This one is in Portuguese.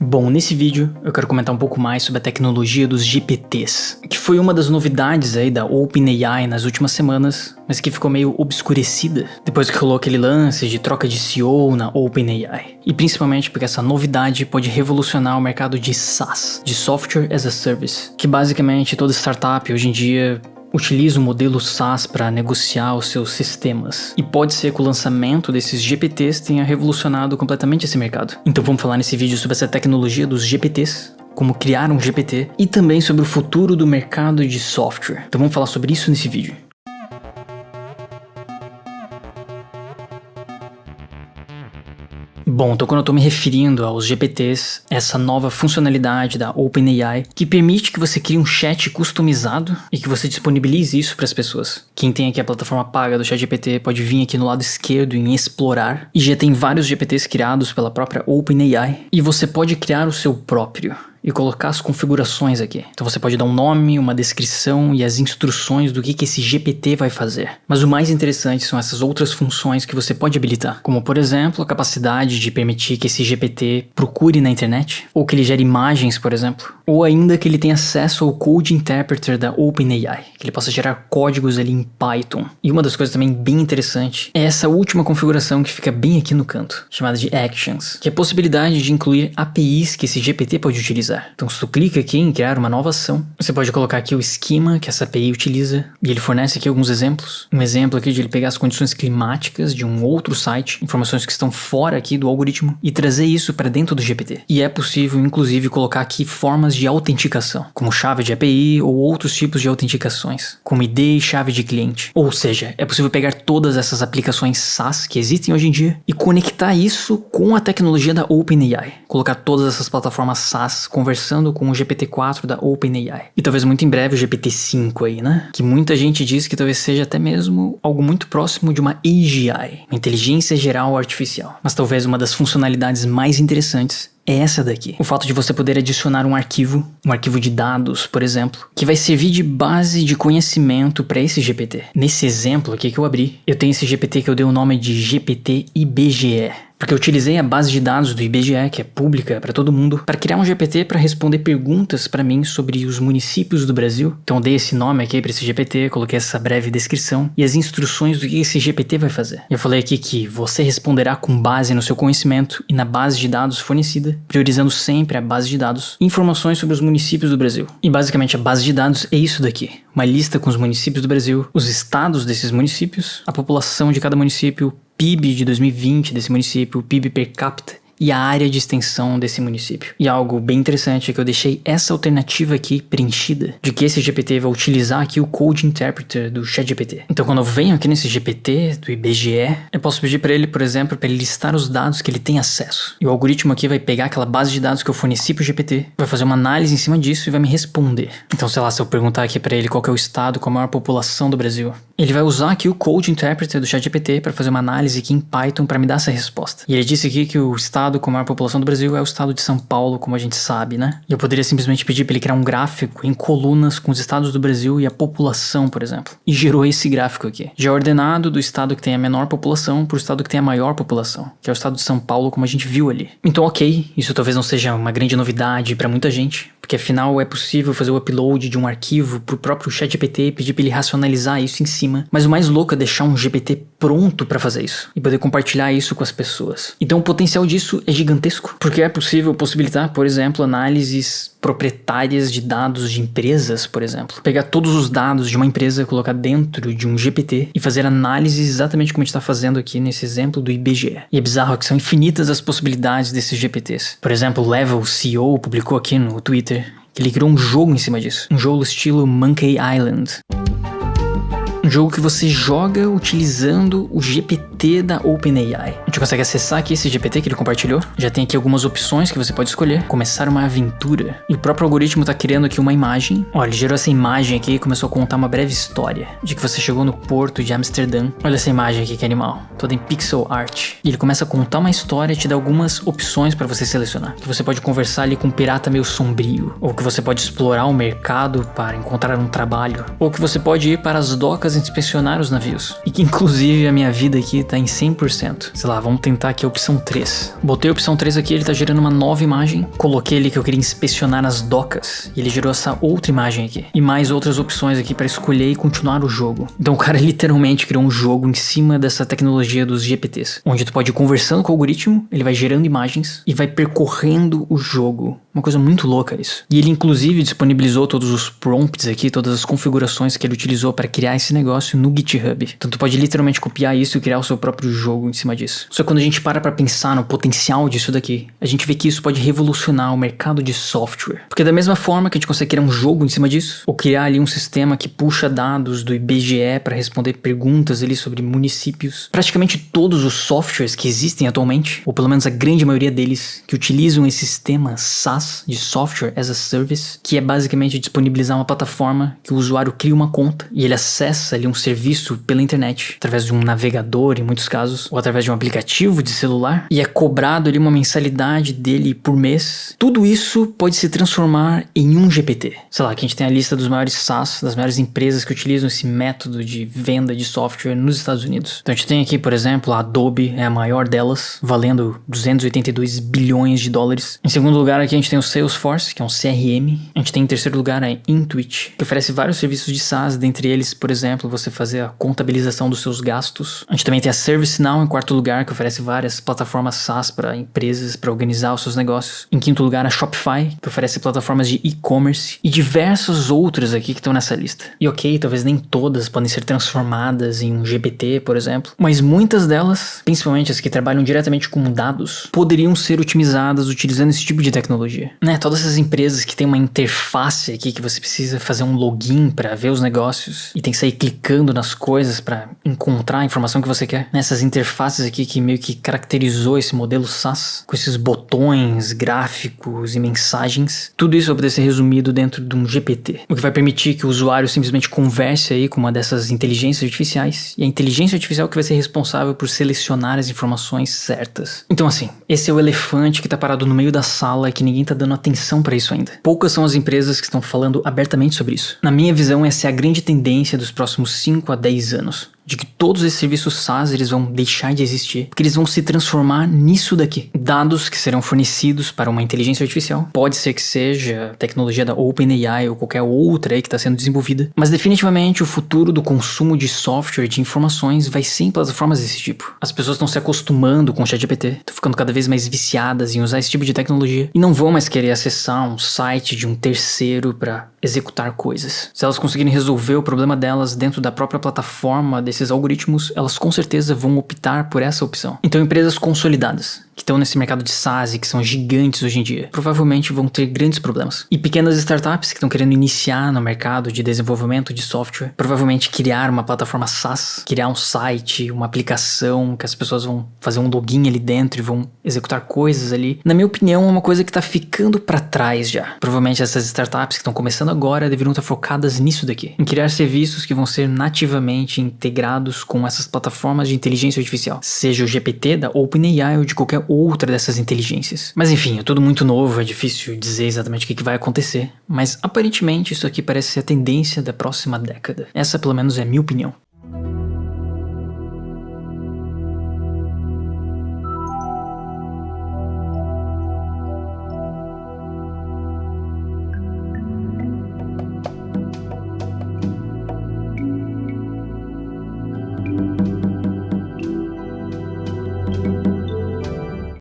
Bom, nesse vídeo eu quero comentar um pouco mais sobre a tecnologia dos GPTs, que foi uma das novidades aí da OpenAI nas últimas semanas, mas que ficou meio obscurecida depois que rolou aquele lance de troca de CEO na OpenAI. E principalmente porque essa novidade pode revolucionar o mercado de SaaS, de Software as a Service, que basicamente toda startup hoje em dia utiliza o modelo SaaS para negociar os seus sistemas. E pode ser que o lançamento desses GPTs tenha revolucionado completamente esse mercado. Então vamos falar nesse vídeo sobre essa tecnologia dos GPTs, como criar um GPT, e também sobre o futuro do mercado de software. Então vamos falar sobre isso nesse vídeo. Bom, então quando eu tô me referindo aos GPTs, essa nova funcionalidade da OpenAI que permite que você crie um chat customizado e que você disponibilize isso para as pessoas. Quem tem aqui a plataforma paga do ChatGPT pode vir aqui no lado esquerdo em explorar, e já tem vários GPTs criados pela própria OpenAI, e você pode criar o seu próprio e colocar as configurações aqui. Então você pode dar um nome, uma descrição e as instruções do que esse GPT vai fazer. Mas o mais interessante são essas outras funções que você pode habilitar, como por exemplo a capacidade de permitir que esse GPT procure na internet, ou que ele gere imagens, por exemplo, ou ainda que ele tenha acesso ao Code Interpreter da OpenAI, que ele possa gerar códigos ali em Python. E uma das coisas também bem interessante é essa última configuração que fica bem aqui no canto, chamada de Actions, que é a possibilidade de incluir APIs que esse GPT pode utilizar. Então se tu clica aqui em criar uma nova ação, você pode colocar aqui o esquema que essa API utiliza, e ele fornece aqui alguns exemplos. Um exemplo aqui de ele pegar as condições climáticas de um outro site, informações que estão fora aqui do algoritmo, e trazer isso para dentro do GPT. E é possível inclusive colocar aqui formas de autenticação, como chave de API ou outros tipos de autenticações, como ID e chave de cliente. Ou seja, é possível pegar todas essas aplicações SaaS que existem hoje em dia e conectar isso com a tecnologia da OpenAI. Colocar todas essas plataformas SaaS conversando com o GPT-4 da OpenAI. E talvez muito em breve o GPT-5 aí, né? Que muita gente diz que talvez seja até mesmo algo muito próximo de uma AGI, uma inteligência geral artificial. Mas talvez uma das funcionalidades mais interessantes é essa daqui. O fato de você poder adicionar um arquivo de dados, por exemplo, que vai servir de base de conhecimento para esse GPT. Nesse exemplo aqui que eu abri, eu tenho esse GPT que eu dei o nome de GPT IBGE. Porque eu utilizei a base de dados do IBGE, que é pública para todo mundo, para criar um GPT para responder perguntas para mim sobre os municípios do Brasil. Então eu dei esse nome aqui para esse GPT, coloquei essa breve descrição e as instruções do que esse GPT vai fazer. Eu falei aqui que você responderá com base no seu conhecimento e na base de dados fornecida, priorizando sempre a base de dados, informações sobre os municípios do Brasil. E basicamente a base de dados é isso daqui. Uma lista com os municípios do Brasil, os estados desses municípios, a população de cada município, PIB de 2020 desse município, PIB per capita e a área de extensão desse município. E algo bem interessante é que eu deixei essa alternativa aqui preenchida, de que esse GPT vai utilizar aqui o Code Interpreter do ChatGPT. Então quando eu venho aqui nesse GPT do IBGE, eu posso pedir para ele, por exemplo, para ele listar os dados que ele tem acesso. E o algoritmo aqui vai pegar aquela base de dados que eu forneci para o GPT, vai fazer uma análise em cima disso e vai me responder. Então sei lá, se eu perguntar aqui para ele qual que é o estado com a maior população do Brasil, ele vai usar aqui o Code Interpreter do ChatGPT para fazer uma análise aqui em Python para me dar essa resposta. E ele disse aqui que o estado com a maior população do Brasil é o estado de São Paulo, como a gente sabe, né? E eu poderia simplesmente pedir para ele criar um gráfico em colunas com os estados do Brasil e a população, por exemplo. E gerou esse gráfico aqui. Já ordenado do estado que tem a menor população para o estado que tem a maior população, que é o estado de São Paulo, como a gente viu ali. Então ok, isso talvez não seja uma grande novidade para muita gente, porque afinal é possível fazer o upload de um arquivo pro próprio ChatGPT e pedir para ele racionalizar isso em cima. Mas o mais louco é deixar um GPT pronto para fazer isso e poder compartilhar isso com as pessoas. Então o potencial disso é gigantesco, porque é possível possibilitar, por exemplo, análises proprietárias de dados de empresas, por exemplo. Pegar todos os dados de uma empresa, colocar dentro de um GPT e fazer análises exatamente como a gente está fazendo aqui nesse exemplo do IBGE. E é bizarro que são infinitas as possibilidades desses GPTs. Por exemplo, o Level CEO publicou aqui no Twitter que ele criou um jogo em cima disso. Um jogo estilo Monkey Island. Um jogo que você joga utilizando o GPT da OpenAI. A gente consegue acessar aqui esse GPT que ele compartilhou. Já tem aqui algumas opções que você pode escolher. Começar uma aventura. E o próprio algoritmo está criando aqui uma imagem. Olha, ele gerou essa imagem aqui e começou a contar uma breve história de que você chegou no porto de Amsterdã. Olha essa imagem aqui, que animal. Toda em pixel art. E ele começa a contar uma história e te dá algumas opções para você selecionar. Que você pode conversar ali com um pirata meio sombrio. Ou que você pode explorar o mercado para encontrar um trabalho. Ou que você pode ir para as docas fazem inspecionar os navios. E que inclusive a minha vida aqui tá em 100%. Sei lá, vamos tentar aqui a opção 3. Botei a opção 3 aqui, ele tá gerando uma nova imagem. Coloquei ali que eu queria inspecionar as docas. E ele gerou essa outra imagem aqui. E mais outras opções aqui pra escolher e continuar o jogo. Então o cara literalmente criou um jogo em cima dessa tecnologia dos GPTs. Onde tu pode ir conversando com o algoritmo, ele vai gerando imagens e vai percorrendo o jogo. Uma coisa muito louca isso. E ele inclusive disponibilizou todos os prompts aqui, todas as configurações que ele utilizou para criar esse negócio no GitHub. Então tu pode literalmente copiar isso e criar o seu próprio jogo em cima disso. Só que quando a gente para pensar no potencial disso daqui, a gente vê que isso pode revolucionar o mercado de software. Porque da mesma forma que a gente consegue criar um jogo em cima disso, ou criar ali um sistema que puxa dados do IBGE para responder perguntas ali sobre municípios, praticamente todos os softwares que existem atualmente, ou pelo menos a grande maioria deles, que utilizam esse sistema SaaS, de Software as a Service, que é basicamente disponibilizar uma plataforma que o usuário cria uma conta e ele acessa ali um serviço pela internet, através de um navegador em muitos casos, ou através de um aplicativo de celular, e é cobrado ali uma mensalidade dele por mês. Tudo isso pode se transformar em um GPT. Sei lá, que a gente tem a lista dos maiores SaaS, das maiores empresas que utilizam esse método de venda de software nos Estados Unidos. Então a gente tem aqui, por exemplo, a Adobe é a maior delas, valendo 282 bilhões de dólares. Em segundo lugar aqui a gente tem o Salesforce, que é um CRM. A gente tem em terceiro lugar a Intuit, que oferece vários serviços de SaaS, dentre eles, por exemplo, você fazer a contabilização dos seus gastos. A gente também tem a ServiceNow em quarto lugar, que oferece várias plataformas SaaS para empresas, para organizar os seus negócios. Em quinto lugar, a Shopify, que oferece plataformas de e-commerce e diversas outras aqui que estão nessa lista. E ok, talvez nem todas podem ser transformadas em um GPT, por exemplo, mas muitas delas, principalmente as que trabalham diretamente com dados, poderiam ser otimizadas utilizando esse tipo de tecnologia. Né, todas essas empresas que tem uma interface aqui que você precisa fazer um login para ver os negócios e tem que sair clicando nas coisas para encontrar a informação que você quer. Nessas interfaces aqui que meio que caracterizou esse modelo SaaS, com esses botões, gráficos e mensagens, tudo isso vai poder ser resumido dentro de um GPT, o que vai permitir que o usuário simplesmente converse aí com uma dessas inteligências artificiais, e a inteligência artificial que vai ser responsável por selecionar as informações certas. Então assim, esse é o elefante que tá parado no meio da sala e que ninguém tá dando atenção para isso ainda. Poucas são as empresas que estão falando abertamente sobre isso. Na minha visão, essa é a grande tendência dos próximos 5 a 10 anos. De que todos esses serviços SaaS eles vão deixar de existir, porque eles vão se transformar nisso daqui. Dados que serão fornecidos para uma inteligência artificial. Pode ser que seja a tecnologia da OpenAI ou qualquer outra aí que está sendo desenvolvida. Mas definitivamente o futuro do consumo de software, de informações, vai ser em plataformas desse tipo. As pessoas estão se acostumando com o ChatGPT, estão ficando cada vez mais viciadas em usar esse tipo de tecnologia e não vão mais querer acessar um site de um terceiro para executar coisas. Se elas conseguirem resolver o problema delas dentro da própria plataforma desses algoritmos, elas com certeza vão optar por essa opção. Então empresas consolidadas, que estão nesse mercado de SaaS e que são gigantes hoje em dia, provavelmente vão ter grandes problemas. E pequenas startups que estão querendo iniciar no mercado de desenvolvimento de software, provavelmente criar uma plataforma SaaS, criar um site, uma aplicação que as pessoas vão fazer um login ali dentro e vão executar coisas ali. Na minha opinião, é uma coisa que está ficando para trás já. Provavelmente essas startups que estão começando agora deveriam estar focadas nisso daqui, em criar serviços que vão ser nativamente integrados com essas plataformas de inteligência artificial, seja o GPT da OpenAI ou de qualquer outra dessas inteligências. Mas enfim, é tudo muito novo, é difícil dizer exatamente o que vai acontecer, mas aparentemente isso aqui parece ser a tendência da próxima década. Essa pelo menos é a minha opinião.